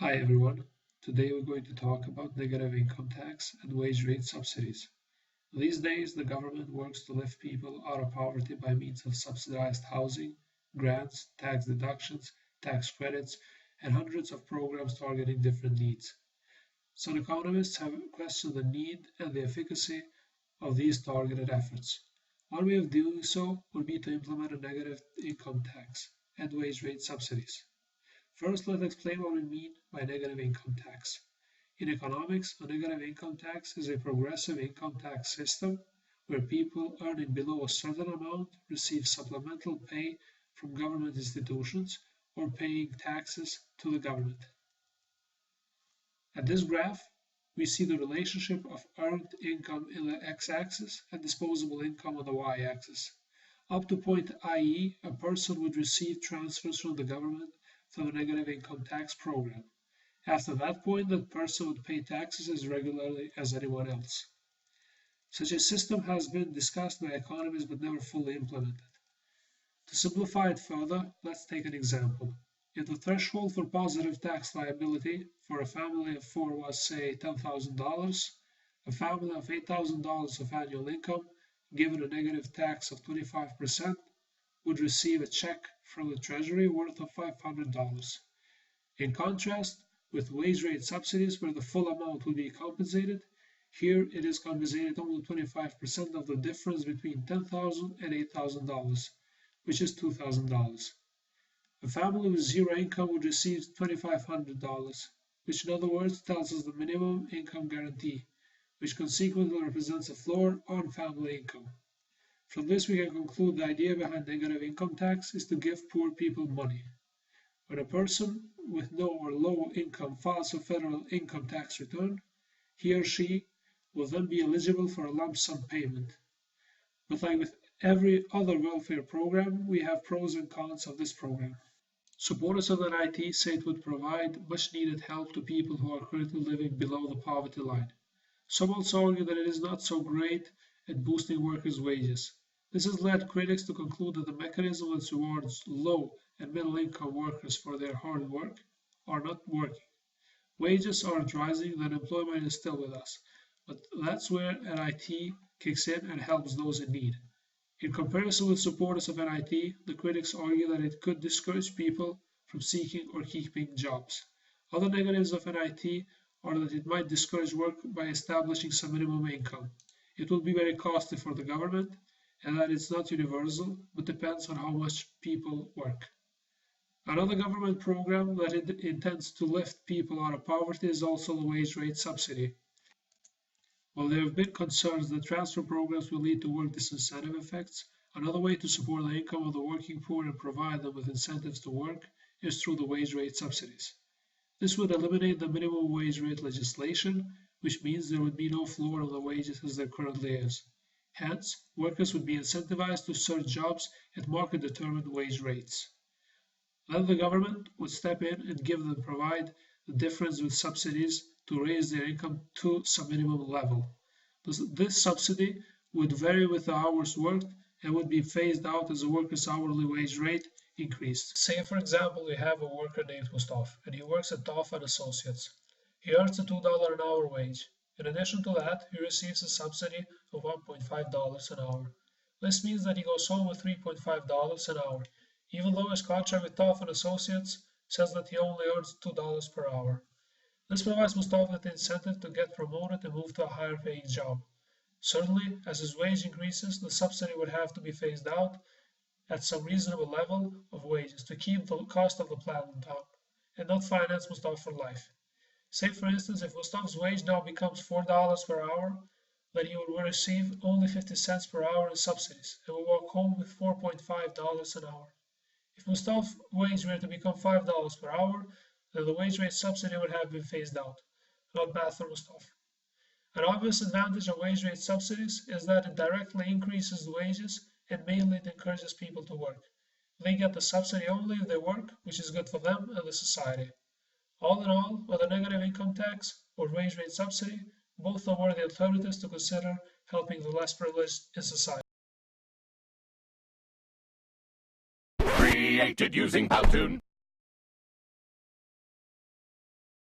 Hi everyone. Today we're going to talk about negative income tax and wage rate subsidies. These days, the government works to lift people out of poverty by means of subsidized housing, grants, tax deductions, tax credits, and hundreds of programs targeting different needs. Some economists have questioned the need and the efficacy of these targeted efforts. One way of doing so would be to implement a negative income tax and wage rate subsidies. First, let's explain what we mean by negative income tax. In economics, a negative income tax is a progressive income tax system where people earning below a certain amount receive supplemental pay from government institutions or paying taxes to the government. At this graph, we see the relationship of earned income in the x-axis and disposable income on the y-axis. Up to point IE, a person would receive transfers from the government through the negative income tax program. After that point, that person would pay taxes as regularly as anyone else. Such a system has been discussed by economists but never fully implemented. To simplify it further, let's take an example. If the threshold for positive tax liability for a family of four was, say, $10,000, a family of $8,000 of annual income, given a negative tax of 25%, would receive a check from the Treasury worth of $500. In contrast, with wage rate subsidies where the full amount will be compensated, here it is compensated only 25% of the difference between $10,000 and $8,000, which is $2,000. A family with zero income would receive $2,500, which in other words tells us the minimum income guarantee, which consequently represents a floor on family income. From this we can conclude the idea behind negative income tax is to give poor people money. When a person with no or low income files a federal income tax return, he or she will then be eligible for a lump sum payment. But like with every other welfare program, we have pros and cons of this program. Supporters of NIT say it would provide much needed help to people who are currently living below the poverty line. Some also argue that it is not so great at boosting workers' wages. This has led critics to conclude that the mechanism that rewards low and middle income workers for their hard work are not working. Wages aren't rising, the unemployment is still with us, but that's where NIT kicks in and helps those in need. In comparison with supporters of NIT, the critics argue that it could discourage people from seeking or keeping jobs. Other negatives of NIT are that it might discourage work by establishing some minimum income. It will be very costly for the government, and that it's not universal, but depends on how much people work. Another government program that intends to lift people out of poverty is also the wage rate subsidy. While there have been concerns that transfer programs will lead to work disincentive effects, another way to support the income of the working poor and provide them with incentives to work is through the wage rate subsidies. This would eliminate the minimum wage rate legislation, which means there would be no floor on the wages as there currently is. Hence, workers would be incentivized to search jobs at market-determined wage rates. Then the government would step in and give them provide the difference with subsidies to raise their income to some minimum level. This subsidy would vary with the hours worked and would be phased out as the worker's hourly wage rate increased. Say, for example, we have a worker named Mustafa, and he works at Toff and Associates. He earns a $2 an hour wage. In addition to that, he receives a subsidy of $1.5 an hour. This means that he goes home with $3.5 an hour, even though his contract with Toff and Associates says that he only earns $2 per hour. This provides Mustafa with the incentive to get promoted and move to a higher paying job. Certainly, as his wage increases, the subsidy would have to be phased out at some reasonable level of wages to keep the cost of the plan down and not finance Mustafa for life. Say, for instance, if Mustafa's wage now becomes $4 per hour, then he would receive only 50 cents per hour in subsidies and will walk home with $4.5 an hour. If Mustafa's wage were to become $5 per hour, then the wage rate subsidy would have been phased out. Not bad for Mustafa. An obvious advantage of wage rate subsidies is that it directly increases the wages and mainly it encourages people to work. They get the subsidy only if they work, which is good for them and the society. All in all, whether negative income tax or wage rate subsidy, both are worthy alternatives to consider helping the less privileged in society. Created using Powtoon.